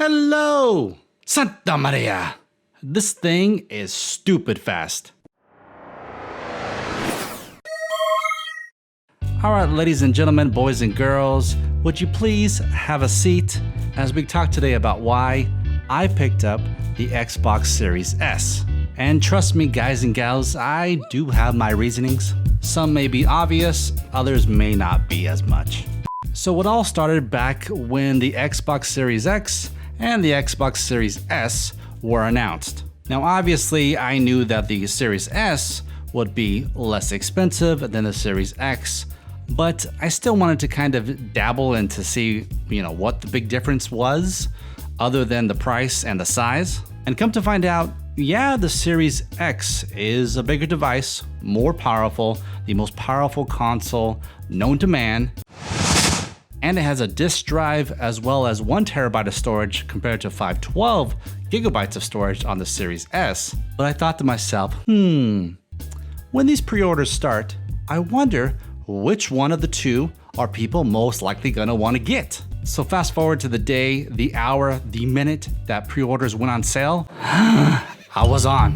Hello! Santa Maria! This thing is stupid fast. Alright, ladies and gentlemen, boys and girls, would you please have a seat as we talk today about why I picked up the Xbox Series S. And trust me, guys and gals, I do have my reasonings. Some may be obvious, others may not be as much. So it all started back when the Xbox Series X and the Xbox Series S were announced. Now obviously I knew that the Series S would be less expensive than the Series X, but I still wanted to kind of dabble and to see, what the big difference was other than the price and the size. And come to find out, yeah, the Series X is a bigger device, more powerful, the most powerful console known to man. And it has a disk drive as well as 1 terabyte of storage compared to 512 gigabytes of storage on the Series S. But I thought to myself, when these pre-orders start, I wonder which one of the two are people most likely gonna wanna get. So fast forward to the day, the hour, the minute that pre-orders went on sale, I was on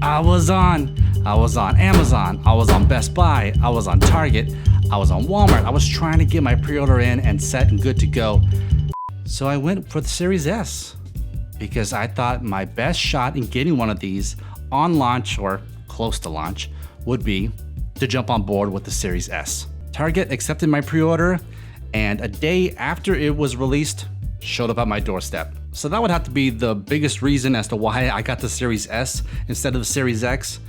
Amazon, I was on Best Buy, I was on Target, I was on Walmart. I was trying to get my pre-order in and set and good to go. So I went for the Series S because I thought my best shot in getting one of these on launch or close to launch would be to jump on board with the Series S. Target accepted my pre-order, and a day after it was released, showed up at my doorstep. So that would have to be the biggest reason as to why I got the Series S instead of the Series X,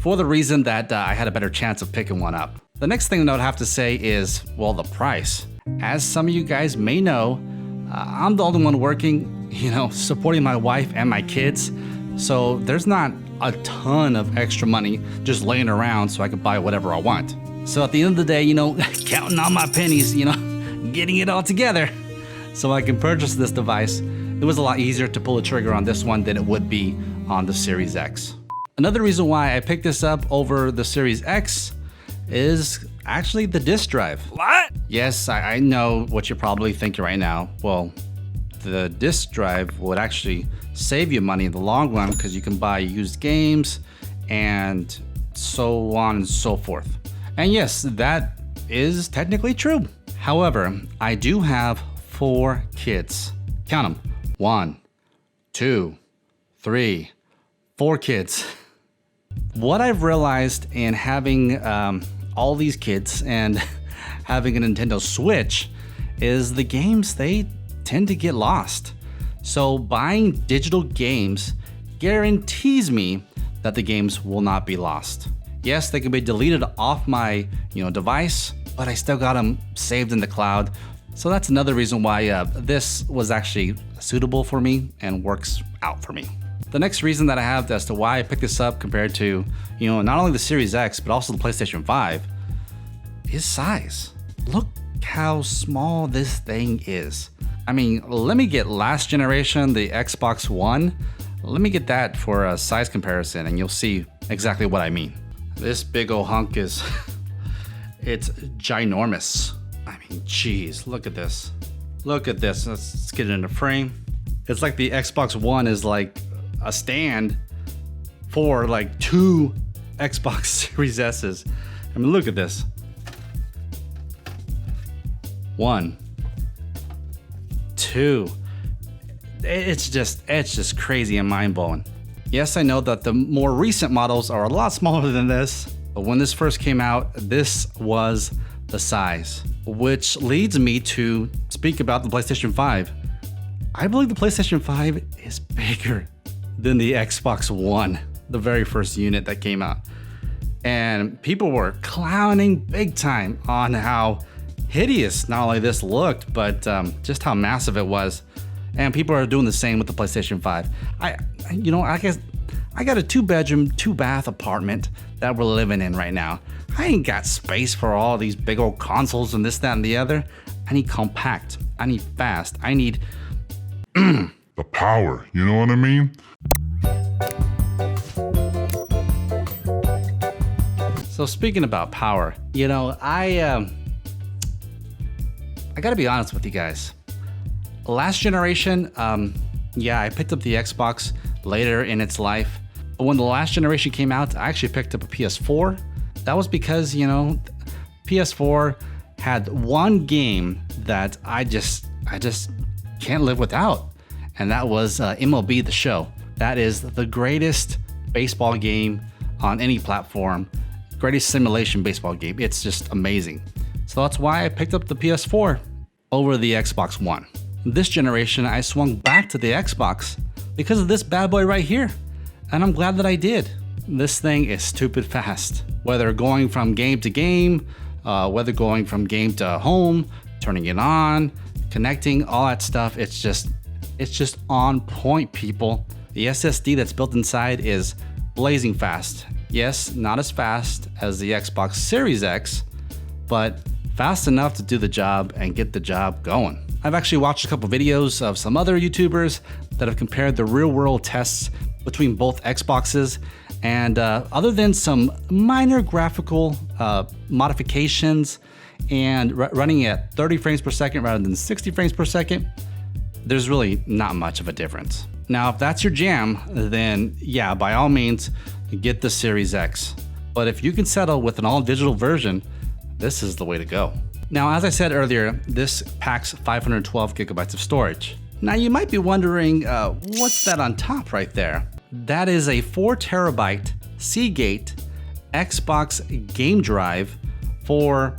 for the reason that I had a better chance of picking one up. The next thing that I would have to say is, well, the price. As some of you guys may know, I'm the only one working, supporting my wife and my kids. So there's not a ton of extra money just laying around so I can buy whatever I want. So at the end of the day, counting all my pennies, getting it all together so I can purchase this device, it was a lot easier to pull the trigger on this one than it would be on the Series X. Another reason why I picked this up over the Series X is actually the disk drive. What? Yes, I know what you're probably thinking right now. Well, the disk drive would actually save you money in the long run because you can buy used games and so on and so forth. And yes, that is technically true. However, I do have 4 kids. Count them. 1, 2, 3, 4 kids. What I've realized in having all these kids and having a Nintendo Switch is the games, they tend to get lost. So buying digital games guarantees me that the games will not be lost. Yes, they can be deleted off my device, but I still got them saved in the cloud. So that's another reason why this was actually suitable for me and works out for me. The next reason that I have as to why I picked this up compared to, not only the Series X, but also the PlayStation 5 is size. Look how small this thing is. I mean, let me get last generation, the Xbox One. Let me get that for a size comparison and you'll see exactly what I mean. This big old hunk is, it's ginormous. I mean, geez, look at this. Look at this, let's get it in the frame. It's like the Xbox One is like a stand for like 2 Xbox Series S's. I mean, look at this. 1, 2. It's just crazy and mind-blowing. Yes, I know that the more recent models are a lot smaller than this, but when this first came out, this was the size. Which leads me to speak about the PlayStation 5. I believe the PlayStation 5 is bigger than the Xbox One, the very first unit that came out. And people were clowning big time on how hideous not only this looked, but just how massive it was. And people are doing the same with the PlayStation 5. I guess I got a 2-bedroom, 2-bath apartment that we're living in right now. I ain't got space for all these big old consoles and this, that, and the other. I need compact. I need fast. I need the power, you know what I mean? So speaking about power, I gotta be honest with you guys. Last generation, yeah, I picked up the Xbox later in its life. But when the last generation came out, I actually picked up a PS4. That was because, you know, PS4 had one game that I just can't live without. And that was MLB The Show. That is the greatest baseball game on any platform. Greatest simulation baseball game. It's just amazing. So that's why I picked up the PS4 over the Xbox One. This generation, I swung back to the Xbox because of this bad boy right here. And I'm glad that I did. This thing is stupid fast. Whether going from game to game, whether going from game to home, turning it on, connecting, all that stuff, it's just on point, people. The SSD that's built inside is blazing fast. Yes, not as fast as the Xbox Series X, but fast enough to do the job and get the job going. I've actually watched a couple videos of some other YouTubers that have compared the real-world tests between both Xboxes, and other than some minor graphical modifications and running at 30 frames per second rather than 60 frames per second, there's really not much of a difference. Now, if that's your jam, then yeah, by all means, get the Series X. But if you can settle with an all-digital version, this is the way to go. Now, as I said earlier, this packs 512 gigabytes of storage. Now, you might be wondering, what's that on top right there? That is a 4 terabyte Seagate Xbox game drive for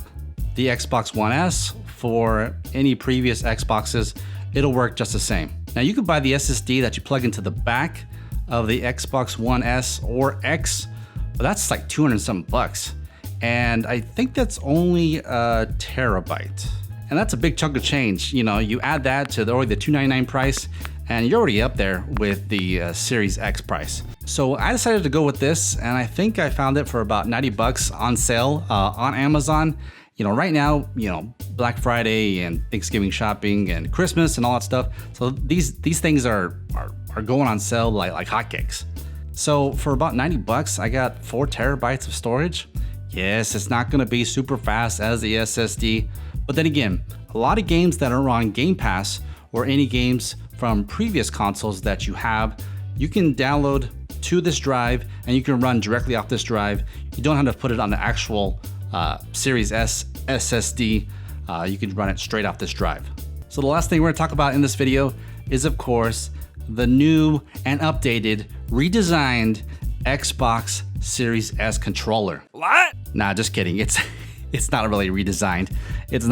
the Xbox One S. For any previous Xboxes, it'll work just the same. Now, you could buy the SSD that you plug into the back of the Xbox One S or X, but that's like 200 something bucks. And I think that's only a terabyte. And that's a big chunk of change. You know, you add that to the $299 price, and you're already up there with the Series X price. So I decided to go with this, and I think I found it for about 90 bucks on sale on Amazon. You know, right now, you know, Black Friday and Thanksgiving shopping and Christmas and all that stuff. So these things are going on sale like hotcakes. So for about 90 bucks, I got 4 terabytes of storage. Yes, it's not gonna be super fast as the SSD, but then again, a lot of games that are on Game Pass or any games from previous consoles that you have, you can download to this drive and you can run directly off this drive. You don't have to put it on the actual Series S SSD. You can run it straight off this drive. So the last thing we're gonna talk about in this video is, of course, the new and updated, redesigned Xbox Series S controller. What? Nah, just kidding. It's not really redesigned. It's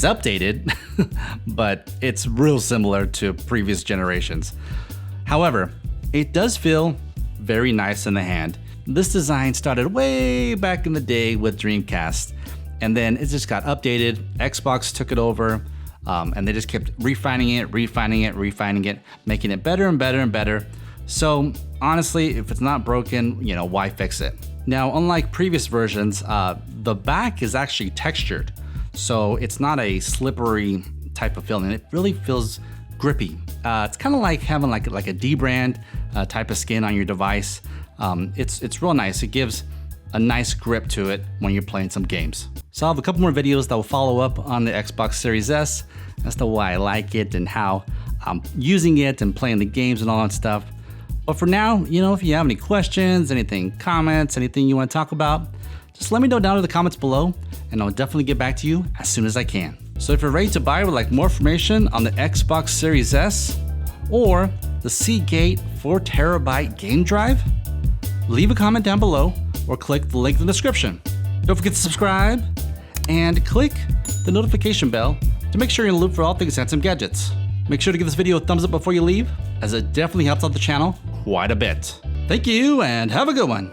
updated, but it's real similar to previous generations. However, it does feel very nice in the hand. This design started way back in the day with Dreamcast, and then it just got updated. Xbox took it over, and they just kept refining it, making it better and better and better. So honestly, if it's not broken, you know, why fix it? Now, unlike previous versions, the back is actually textured, so it's not a slippery type of feeling. It really feels grippy. It's kind of like having like a D-brand type of skin on your device. It's real nice. It gives a nice grip to it when you're playing some games. So I have a couple more videos that will follow up on the Xbox Series S as to why I like it and how I'm using it and playing the games and all that stuff. But for now, you know, if you have any questions, comments, anything you want to talk about, just let me know down in the comments below, and I'll definitely get back to you as soon as I can. So if you're ready to buy or would like more information on the Xbox Series S or the Seagate 4 terabyte game drive, leave a comment down below or click the link in the description. Don't forget to subscribe and click the notification bell to make sure you're in the loop for all things handsome gadgets. Make sure to give this video a thumbs up before you leave, as it definitely helps out the channel quite a bit. Thank you and have a good one.